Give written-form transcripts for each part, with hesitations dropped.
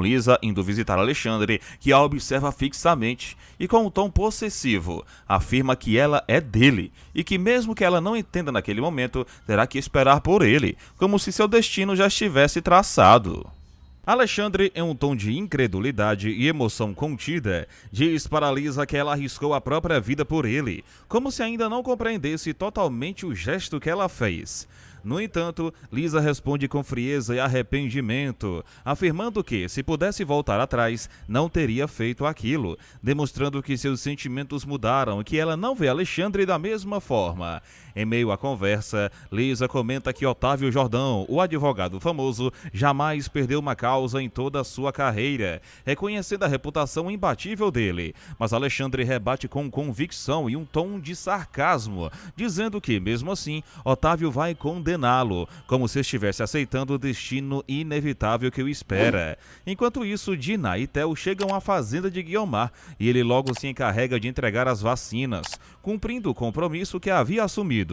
Lisa indo visitar Alexandre, que a observa fixamente e com um tom possessivo afirma que ela é dele e que mesmo que ela não entenda naquele momento, terá que esperar por ele, como se seu destino já estivesse traçado. Alexandre, em um tom de incredulidade e emoção contida, diz para Lisa que ela arriscou a própria vida por ele, como se ainda não compreendesse totalmente o gesto que ela fez. No entanto, Lisa responde com frieza e arrependimento, afirmando que, se pudesse voltar atrás, não teria feito aquilo, demonstrando que seus sentimentos mudaram e que ela não vê Alexandre da mesma forma. Em meio à conversa, Lisa comenta que Otávio Jordão, o advogado famoso, jamais perdeu uma causa em toda a sua carreira, reconhecendo a reputação imbatível dele. Mas Alexandre rebate com convicção e um tom de sarcasmo, dizendo que, mesmo assim, Otávio vai condená-lo, como se estivesse aceitando o destino inevitável que o espera. Enquanto isso, Dina e Theo chegam à fazenda de Guiomar e ele logo se encarrega de entregar as vacinas, cumprindo o compromisso que havia assumido.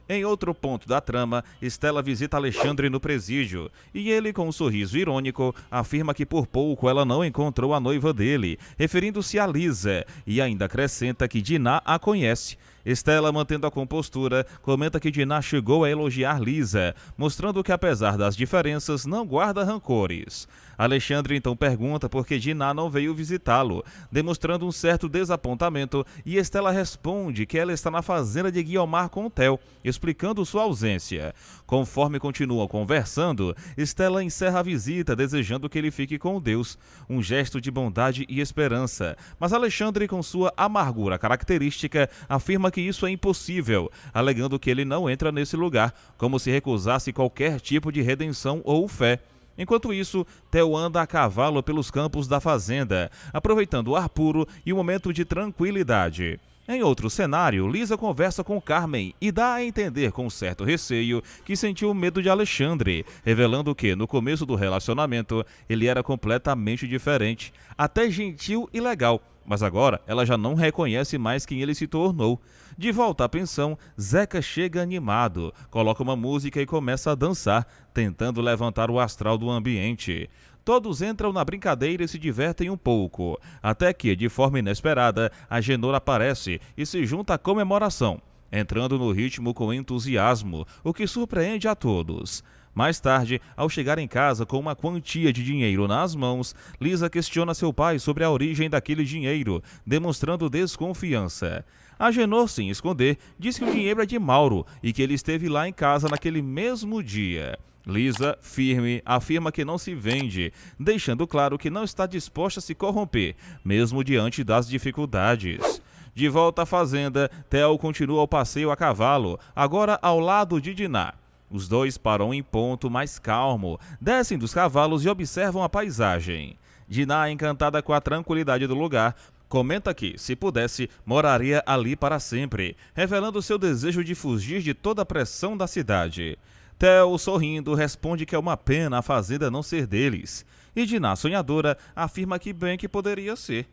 Em outro ponto da trama, Stella visita Alexandre no presídio e ele, com um sorriso irônico, afirma que por pouco ela não encontrou a noiva dele, referindo-se a Lisa, e ainda acrescenta que Dina a conhece. Stella, mantendo a compostura, comenta que Dina chegou a elogiar Lisa, mostrando que apesar das diferenças não guarda rancores. Alexandre então pergunta por que Dina não veio visitá-lo, demonstrando um certo desapontamento, e Stella responde que ela está na fazenda de Guiomar com Theo, explicando sua ausência. Conforme continuam conversando, Stella encerra a visita desejando que ele fique com Deus, um gesto de bondade e esperança, mas Alexandre, com sua amargura característica, afirma que isso é impossível, alegando que ele não entra nesse lugar, como se recusasse qualquer tipo de redenção ou fé. Enquanto isso, Theo anda a cavalo pelos campos da fazenda, aproveitando o ar puro e um momento de tranquilidade. Em outro cenário, Lisa conversa com Carmen e dá a entender com certo receio que sentiu medo de Alexandre, revelando que, no começo do relacionamento, ele era completamente diferente, até gentil e legal, mas agora ela já não reconhece mais quem ele se tornou. De volta à pensão, Zeca chega animado, coloca uma música e começa a dançar, tentando levantar o astral do ambiente. Todos entram na brincadeira e se divertem um pouco, até que, de forma inesperada, Agenor aparece e se junta à comemoração, entrando no ritmo com entusiasmo, o que surpreende a todos. Mais tarde, ao chegar em casa com uma quantia de dinheiro nas mãos, Lisa questiona seu pai sobre a origem daquele dinheiro, demonstrando desconfiança. Agenor, sem esconder, diz que o dinheiro é de Mauro e que ele esteve lá em casa naquele mesmo dia. Lisa, firme, afirma que não se vende, deixando claro que não está disposta a se corromper, mesmo diante das dificuldades. De volta à fazenda, Theo continua o passeio a cavalo, agora ao lado de Dina. Os dois param em ponto mais calmo, descem dos cavalos e observam a paisagem. Dina, encantada com a tranquilidade do lugar, comenta que, se pudesse, moraria ali para sempre, revelando seu desejo de fugir de toda a pressão da cidade. Theo, sorrindo, responde que é uma pena a fazenda não ser deles, e Dina, sonhadora, afirma que bem que poderia ser.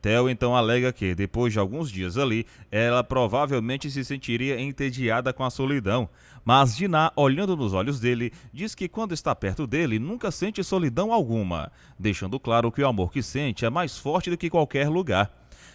Theo então alega que, depois de alguns dias ali, ela provavelmente se sentiria entediada com a solidão, mas Dina, olhando nos olhos dele, diz que quando está perto dele nunca sente solidão alguma, deixando claro que o amor que sente é mais forte do que qualquer lugar.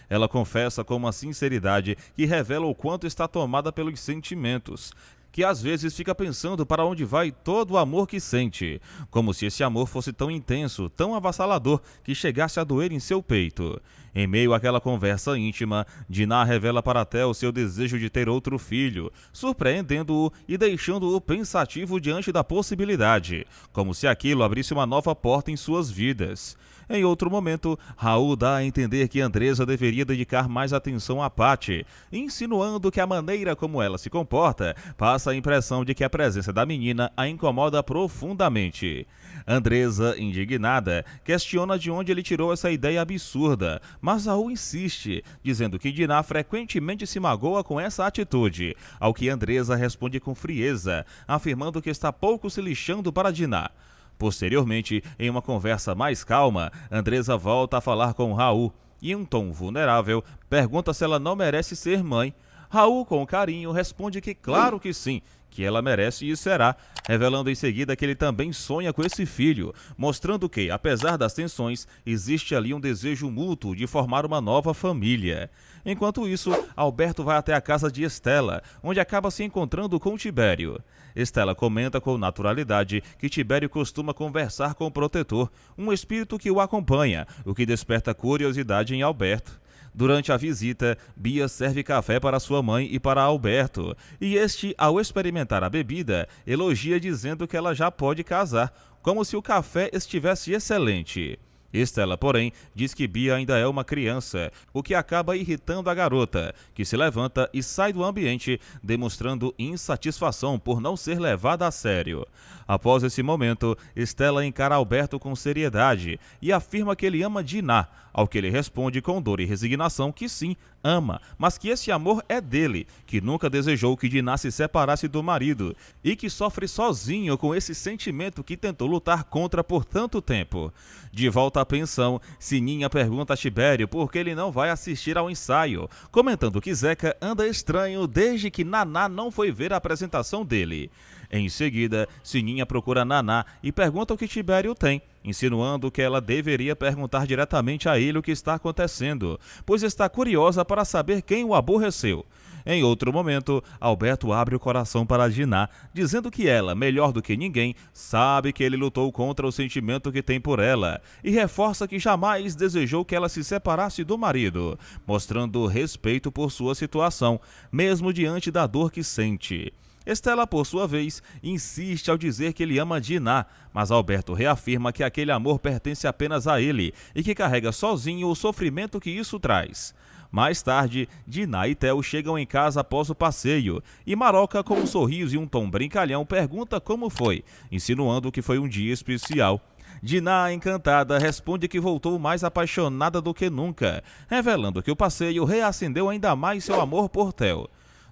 Ela confessa com uma sinceridade que revela o quanto está tomada pelos sentimentos, que às vezes fica pensando para onde vai todo o amor que sente, como se esse amor fosse tão intenso, tão avassalador, que chegasse a doer em seu peito. Em meio àquela conversa íntima, Dina revela para Theo seu desejo de ter outro filho, surpreendendo-o e deixando-o pensativo diante da possibilidade, como se aquilo abrisse uma nova porta em suas vidas. Em outro momento, Raul dá a entender que Andresa deveria dedicar mais atenção a Patty, insinuando que a maneira como ela se comporta passa a impressão de que a presença da menina a incomoda profundamente. Andresa, indignada, questiona de onde ele tirou essa ideia absurda, mas Raul insiste, dizendo que Dina frequentemente se magoa com essa atitude, ao que Andresa responde com frieza, afirmando que está pouco se lixando para Dina. Posteriormente, em uma conversa mais calma, Andresa volta a falar com Raul e, em um tom vulnerável, pergunta se ela não merece ser mãe. Raul, com carinho, responde que claro que sim, que ela merece e será, revelando em seguida que ele também sonha com esse filho, mostrando que, apesar das tensões, existe ali um desejo mútuo de formar uma nova família. Enquanto isso, Alberto vai até a casa de Estela, onde acaba se encontrando com Tibério. Estela comenta com naturalidade que Tibério costuma conversar com o protetor, um espírito que o acompanha, o que desperta curiosidade em Alberto. Durante a visita, Bia serve café para sua mãe e para Alberto, e este, ao experimentar a bebida, elogia dizendo que ela já pode casar, como se o café estivesse excelente. Estela, porém, diz que Bia ainda é uma criança, o que acaba irritando a garota, que se levanta e sai do ambiente, demonstrando insatisfação por não ser levada a sério. Após esse momento, Estela encara Alberto com seriedade e afirma que ele ama Diná, ao que ele responde com dor e resignação que sim, ama, mas que esse amor é dele, que nunca desejou que Diná se separasse do marido e que sofre sozinho com esse sentimento que tentou lutar contra por tanto tempo. De volta à pensão, Sininha pergunta a Tibério por que ele não vai assistir ao ensaio, comentando que Zeca anda estranho desde que Naná não foi ver a apresentação dele. Em seguida, Sininha procura Naná e pergunta o que Tibério tem, insinuando que ela deveria perguntar diretamente a ele o que está acontecendo, pois está curiosa para saber quem o aborreceu. Em outro momento, Alberto abre o coração para Diná, dizendo que ela, melhor do que ninguém, sabe que ele lutou contra o sentimento que tem por ela, e reforça que jamais desejou que ela se separasse do marido, mostrando respeito por sua situação, mesmo diante da dor que sente. Estela, por sua vez, insiste ao dizer que ele ama Diná, mas Alberto reafirma que aquele amor pertence apenas a ele e que carrega sozinho o sofrimento que isso traz. Mais tarde, Diná e Theo chegam em casa após o passeio e Maroca, com um sorriso e um tom brincalhão, pergunta como foi, insinuando que foi um dia especial. Diná, encantada, responde que voltou mais apaixonada do que nunca, revelando que o passeio reacendeu ainda mais seu amor por Theo.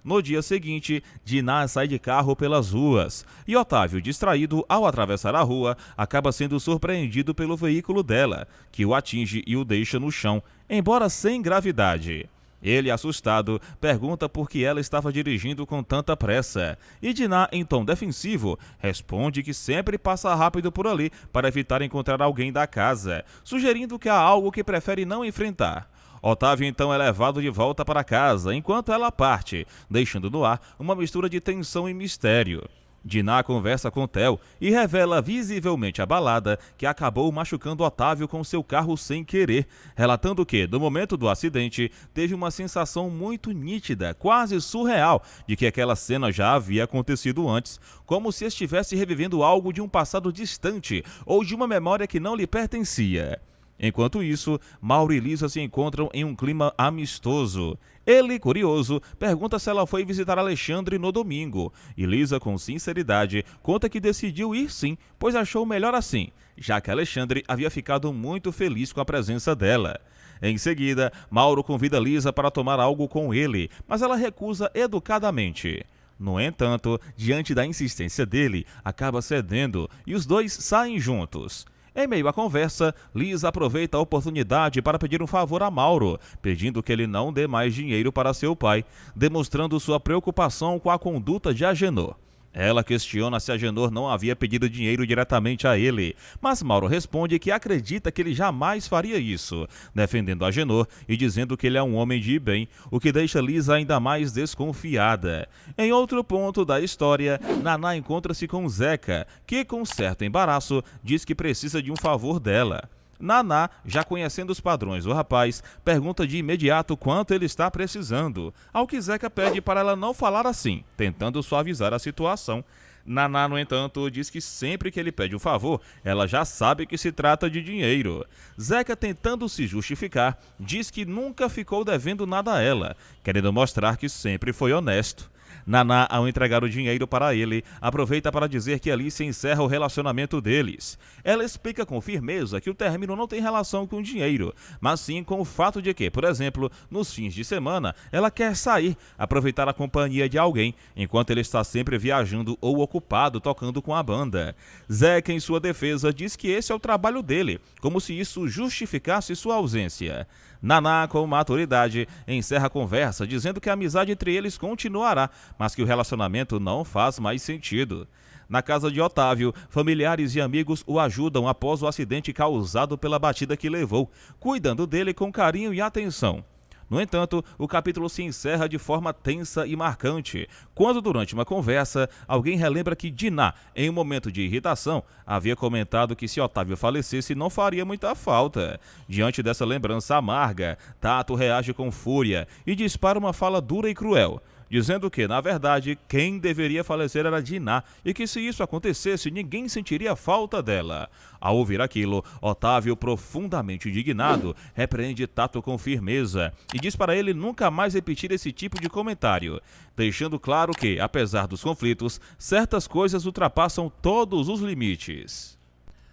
No dia seguinte, Diná sai de carro pelas ruas e Otávio, distraído ao atravessar a rua, acaba sendo surpreendido pelo veículo dela, que o atinge e o deixa no chão, embora sem gravidade. Ele, assustado, pergunta por que ela estava dirigindo com tanta pressa, e Diná, em tom defensivo, responde que sempre passa rápido por ali para evitar encontrar alguém da casa, sugerindo que há algo que prefere não enfrentar. Otávio então é levado de volta para casa, enquanto ela parte, deixando no ar uma mistura de tensão e mistério. Diná conversa com Theo e revela visivelmente abalada que acabou machucando Otávio com seu carro sem querer, relatando que, no momento do acidente, teve uma sensação muito nítida, quase surreal, de que aquela cena já havia acontecido antes, como se estivesse revivendo algo de um passado distante ou de uma memória que não lhe pertencia. Enquanto isso, Mauro e Lisa se encontram em um clima amistoso. Ele, curioso, pergunta se ela foi visitar Alexandre no domingo, e Lisa, com sinceridade, conta que decidiu ir sim, pois achou melhor assim, já que Alexandre havia ficado muito feliz com a presença dela. Em seguida, Mauro convida Lisa para tomar algo com ele, mas ela recusa educadamente. No entanto, diante da insistência dele, acaba cedendo e os dois saem juntos. Em meio à conversa, Lisa aproveita a oportunidade para pedir um favor a Mauro, pedindo que ele não dê mais dinheiro para seu pai, demonstrando sua preocupação com a conduta de Agenor. Ela questiona se Agenor não havia pedido dinheiro diretamente a ele, mas Mauro responde que acredita que ele jamais faria isso, defendendo Agenor e dizendo que ele é um homem de bem, o que deixa Lisa ainda mais desconfiada. Em outro ponto da história, Naná encontra-se com Zeca, que com certo embaraço diz que precisa de um favor dela. Naná, já conhecendo os padrões do rapaz, pergunta de imediato quanto ele está precisando, ao que Zeca pede para ela não falar assim, tentando suavizar a situação. Naná, no entanto, diz que sempre que ele pede um favor, ela já sabe que se trata de dinheiro. Zeca, tentando se justificar, diz que nunca ficou devendo nada a ela, querendo mostrar que sempre foi honesto. Naná, ao entregar o dinheiro para ele, aproveita para dizer que ali se encerra o relacionamento deles. Ela explica com firmeza que o término não tem relação com o dinheiro, mas sim com o fato de que, por exemplo, nos fins de semana, ela quer sair, aproveitar a companhia de alguém, enquanto ele está sempre viajando ou ocupado tocando com a banda. Zeca, em sua defesa, diz que esse é o trabalho dele, como se isso justificasse sua ausência. Naná, com maturidade, encerra a conversa dizendo que a amizade entre eles continuará, mas que o relacionamento não faz mais sentido. Na casa de Otávio, familiares e amigos o ajudam após o acidente causado pela batida que levou, cuidando dele com carinho e atenção. No entanto, o capítulo se encerra de forma tensa e marcante, quando durante uma conversa, alguém relembra que Diná, em um momento de irritação, havia comentado que se Otávio falecesse não faria muita falta. Diante dessa lembrança amarga, Tato reage com fúria e dispara uma fala dura e cruel, dizendo que, na verdade, quem deveria falecer era Diná e que se isso acontecesse, ninguém sentiria falta dela. Ao ouvir aquilo, Otávio, profundamente indignado, repreende Tato com firmeza e diz para ele nunca mais repetir esse tipo de comentário, deixando claro que, apesar dos conflitos, certas coisas ultrapassam todos os limites.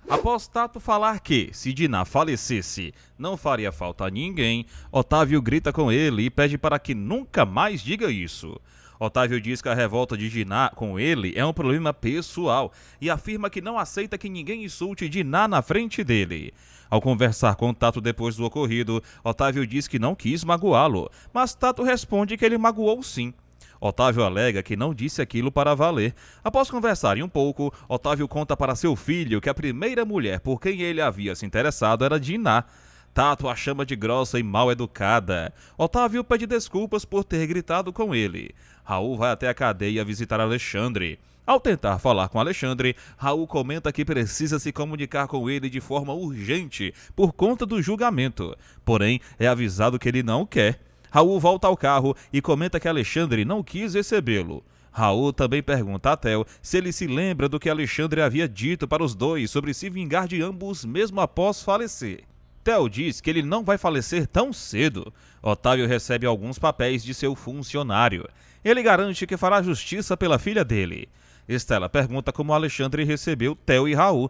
Após Tato falar que, se Diná falecesse, não faria falta a ninguém, Otávio grita com ele e pede para que nunca mais diga isso. Otávio diz que a revolta de Diná com ele é um problema pessoal e afirma que não aceita que ninguém insulte Diná na frente dele. Ao conversar com Tato depois do ocorrido, Otávio diz que não quis magoá-lo, mas Tato responde que ele magoou sim. Otávio alega que não disse aquilo para valer. Após conversarem um pouco, Otávio conta para seu filho que a primeira mulher por quem ele havia se interessado era Diná. Tato a chama de grossa e mal educada. Otávio pede desculpas por ter gritado com ele. Raul vai até a cadeia visitar Alexandre. Ao tentar falar com Alexandre, Raul comenta que precisa se comunicar com ele de forma urgente por conta do julgamento. Porém, é avisado que ele não quer. Raul volta ao carro e comenta que Alexandre não quis recebê-lo. Raul também pergunta a Theo se ele se lembra do que Alexandre havia dito para os dois sobre se vingar de ambos mesmo após falecer. Theo diz que ele não vai falecer tão cedo. Otávio recebe alguns papéis de seu funcionário. Ele garante que fará justiça pela filha dele. Estela pergunta como Alexandre recebeu Theo e Raul,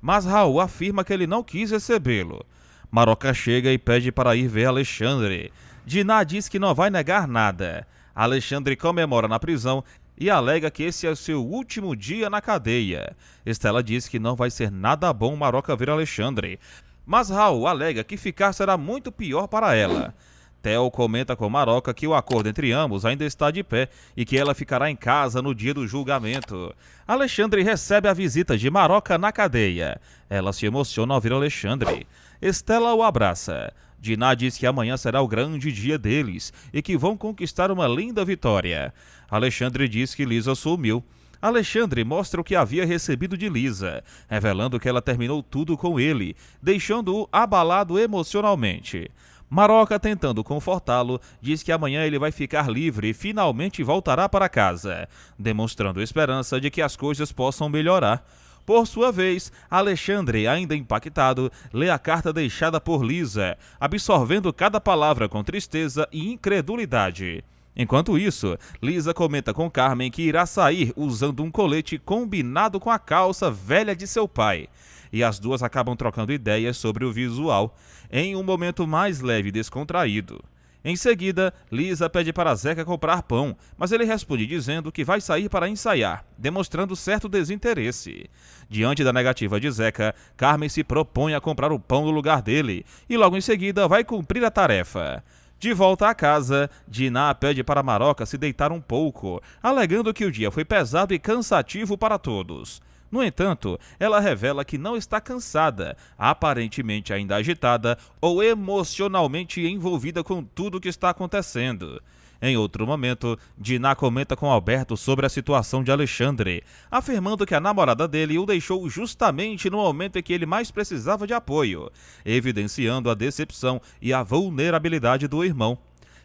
mas Raul afirma que ele não quis recebê-lo. Maroca chega e pede para ir ver Alexandre. Diná diz que não vai negar nada. Alexandre comemora na prisão e alega que esse é o seu último dia na cadeia. Estela diz que não vai ser nada bom Maroca ver Alexandre, mas Raul alega que ficar será muito pior para ela. Theo comenta com Maroca que o acordo entre ambos ainda está de pé e que ela ficará em casa no dia do julgamento. Alexandre recebe a visita de Maroca na cadeia. Ela se emociona ao ver Alexandre. Estela o abraça. Diná diz que amanhã será o grande dia deles e que vão conquistar uma linda vitória. Alexandre diz que Lisa sumiu. Alexandre mostra o que havia recebido de Lisa, revelando que ela terminou tudo com ele, deixando-o abalado emocionalmente. Maroca, tentando confortá-lo, diz que amanhã ele vai ficar livre e finalmente voltará para casa, demonstrando esperança de que as coisas possam melhorar. Por sua vez, Alexandre, ainda impactado, lê a carta deixada por Lisa, absorvendo cada palavra com tristeza e incredulidade. Enquanto isso, Lisa comenta com Carmen que irá sair usando um colete combinado com a calça velha de seu pai. E as duas acabam trocando ideias sobre o visual, em um momento mais leve e descontraído. Em seguida, Lisa pede para Zeca comprar pão, mas ele responde dizendo que vai sair para ensaiar, demonstrando certo desinteresse. Diante da negativa de Zeca, Carmen se propõe a comprar o pão no lugar dele e logo em seguida vai cumprir a tarefa. De volta à casa, Diná pede para Maroca se deitar um pouco, alegando que o dia foi pesado e cansativo para todos. No entanto, ela revela que não está cansada, aparentemente ainda agitada ou emocionalmente envolvida com tudo o que está acontecendo. Em outro momento, Diná comenta com Alberto sobre a situação de Alexandre, afirmando que a namorada dele o deixou justamente no momento em que ele mais precisava de apoio, evidenciando a decepção e a vulnerabilidade do irmão.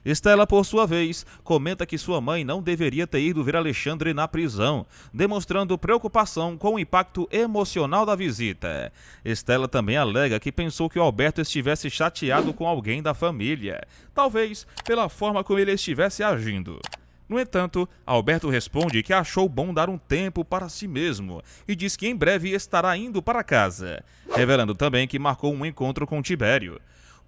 Estela, por sua vez, comenta que sua mãe não deveria ter ido ver Alexandre na prisão, demonstrando preocupação com o impacto emocional da visita. Estela também alega que pensou que o Alberto estivesse chateado com alguém da família, talvez pela forma como ele estivesse agindo. No entanto, Alberto responde que achou bom dar um tempo para si mesmo e diz que em breve estará indo para casa, revelando também que marcou um encontro com Tibério.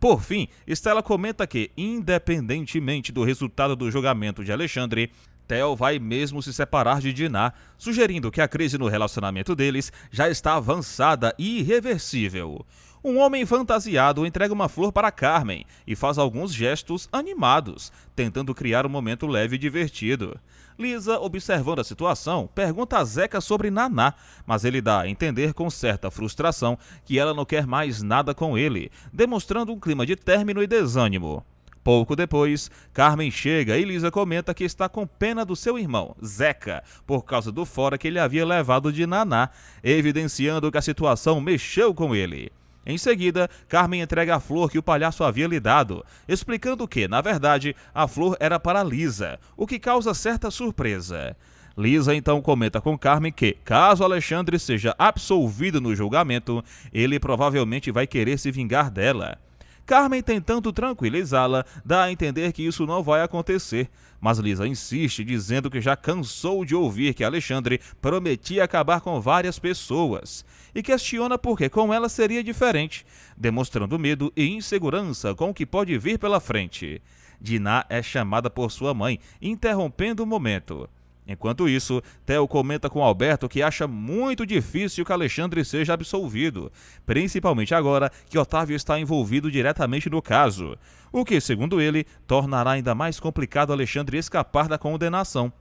Por fim, Stella comenta que, independentemente do resultado do julgamento de Alexandre, Theo vai mesmo se separar de Dinah, sugerindo que a crise no relacionamento deles já está avançada e irreversível. Um homem fantasiado entrega uma flor para Carmen e faz alguns gestos animados, tentando criar um momento leve e divertido. Lisa, observando a situação, pergunta a Zeca sobre Naná, mas ele dá a entender com certa frustração que ela não quer mais nada com ele, demonstrando um clima de término e desânimo. Pouco depois, Carmen chega e Lisa comenta que está com pena do seu irmão, Zeca, por causa do fora que ele havia levado de Naná, evidenciando que a situação mexeu com ele. Em seguida, Carmen entrega a flor que o palhaço havia lhe dado, explicando que, na verdade, a flor era para Lisa, o que causa certa surpresa. Lisa então comenta com Carmen que, caso Alexandre seja absolvido no julgamento, ele provavelmente vai querer se vingar dela. Carmen, tentando tranquilizá-la, dá a entender que isso não vai acontecer, mas Lisa insiste, dizendo que já cansou de ouvir que Alexandre prometia acabar com várias pessoas, e questiona por que com ela seria diferente, demonstrando medo e insegurança com o que pode vir pela frente. Dinah é chamada por sua mãe, interrompendo o momento. Enquanto isso, Theo comenta com Alberto que acha muito difícil que Alexandre seja absolvido, principalmente agora que Otávio está envolvido diretamente no caso, o que, segundo ele, tornará ainda mais complicado Alexandre escapar da condenação.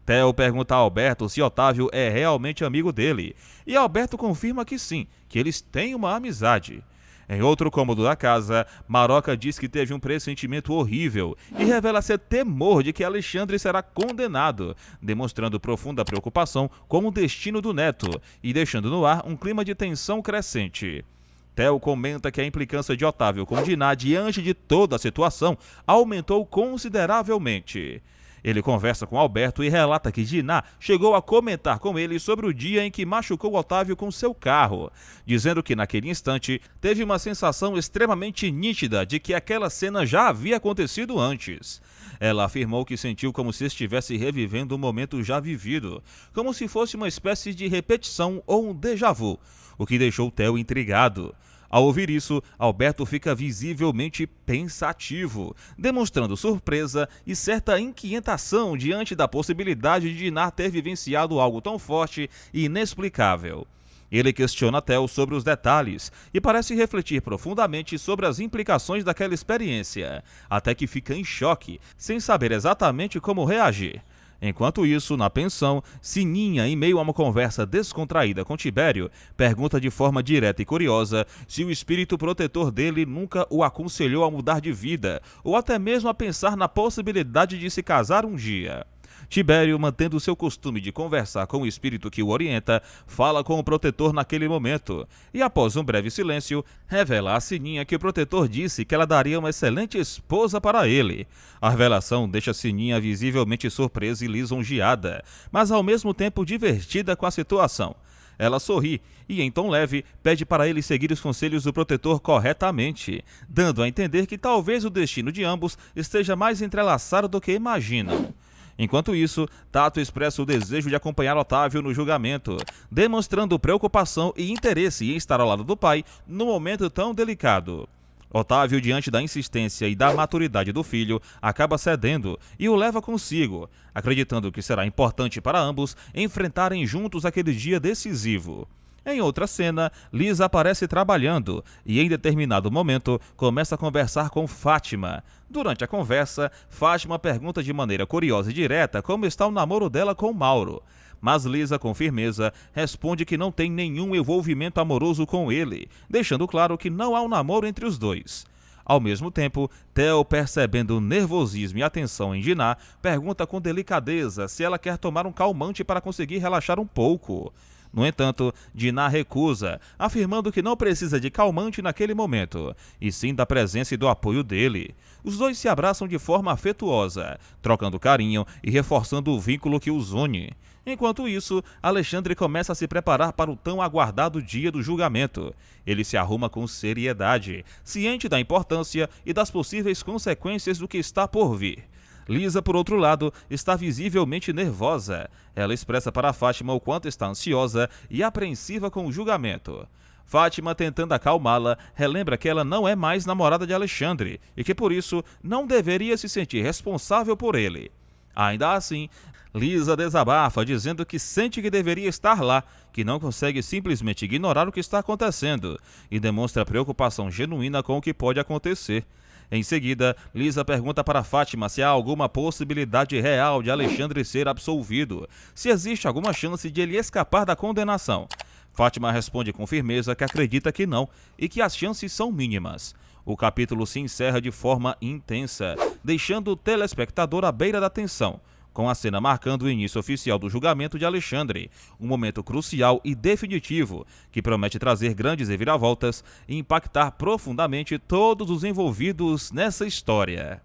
Theo pergunta a Alberto se Otávio é realmente amigo dele, e Alberto confirma que sim, que eles têm uma amizade. Em outro cômodo da casa, Maroca diz que teve um pressentimento horrível e revela ser temor de que Alexandre será condenado, demonstrando profunda preocupação com o destino do neto e deixando no ar um clima de tensão crescente. Theo comenta que a implicância de Otávio com Dinah diante de toda a situação aumentou consideravelmente. Ele conversa com Alberto e relata que Dinah chegou a comentar com ele sobre o dia em que machucou Otávio com seu carro, dizendo que naquele instante teve uma sensação extremamente nítida de que aquela cena já havia acontecido antes. Ela afirmou que sentiu como se estivesse revivendo um momento já vivido, como se fosse uma espécie de repetição ou um déjà vu, o que deixou Theo intrigado. Ao ouvir isso, Alberto fica visivelmente pensativo, demonstrando surpresa e certa inquietação diante da possibilidade de Dinah ter vivenciado algo tão forte e inexplicável. Ele questiona Theo sobre os detalhes e parece refletir profundamente sobre as implicações daquela experiência, até que fica em choque, sem saber exatamente como reagir. Enquanto isso, na pensão, Sininha, em meio a uma conversa descontraída com Tibério, pergunta de forma direta e curiosa se o espírito protetor dele nunca o aconselhou a mudar de vida, ou até mesmo a pensar na possibilidade de se casar um dia. Tibério, mantendo seu costume de conversar com o espírito que o orienta, fala com o protetor naquele momento, e após um breve silêncio, revela a Sininha que o protetor disse que ela daria uma excelente esposa para ele. A revelação deixa Sininha visivelmente surpresa e lisonjeada, mas ao mesmo tempo divertida com a situação. Ela sorri e, em tom leve, pede para ele seguir os conselhos do protetor corretamente, dando a entender que talvez o destino de ambos esteja mais entrelaçado do que imaginam. Enquanto isso, Tato expressa o desejo de acompanhar Otávio no julgamento, demonstrando preocupação e interesse em estar ao lado do pai num momento tão delicado. Otávio, diante da insistência e da maturidade do filho, acaba cedendo e o leva consigo, acreditando que será importante para ambos enfrentarem juntos aquele dia decisivo. Em outra cena, Lisa aparece trabalhando e, em determinado momento, começa a conversar com Fátima. Durante a conversa, Fátima pergunta de maneira curiosa e direta como está o namoro dela com Mauro. Mas Lisa, com firmeza, responde que não tem nenhum envolvimento amoroso com ele, deixando claro que não há um namoro entre os dois. Ao mesmo tempo, Theo, percebendo o nervosismo e atenção em Dinah, pergunta com delicadeza se ela quer tomar um calmante para conseguir relaxar um pouco. No entanto, Dinah recusa, afirmando que não precisa de calmante naquele momento, e sim da presença e do apoio dele. Os dois se abraçam de forma afetuosa, trocando carinho e reforçando o vínculo que os une. Enquanto isso, Alexandre começa a se preparar para o tão aguardado dia do julgamento. Ele se arruma com seriedade, ciente da importância e das possíveis consequências do que está por vir. Lisa, por outro lado, está visivelmente nervosa. Ela expressa para Fátima o quanto está ansiosa e apreensiva com o julgamento. Fátima, tentando acalmá-la, relembra que ela não é mais namorada de Alexandre e que, por isso, não deveria se sentir responsável por ele. Ainda assim, Lisa desabafa, dizendo que sente que deveria estar lá, que não consegue simplesmente ignorar o que está acontecendo e demonstra preocupação genuína com o que pode acontecer. Em seguida, Lisa pergunta para Fátima se há alguma possibilidade real de Alexandre ser absolvido, se existe alguma chance de ele escapar da condenação. Fátima responde com firmeza que acredita que não e que as chances são mínimas. O capítulo se encerra de forma intensa, deixando o telespectador à beira da tensão, com a cena marcando o início oficial do julgamento de Alexandre, um momento crucial e definitivo que promete trazer grandes reviravoltas e impactar profundamente todos os envolvidos nessa história.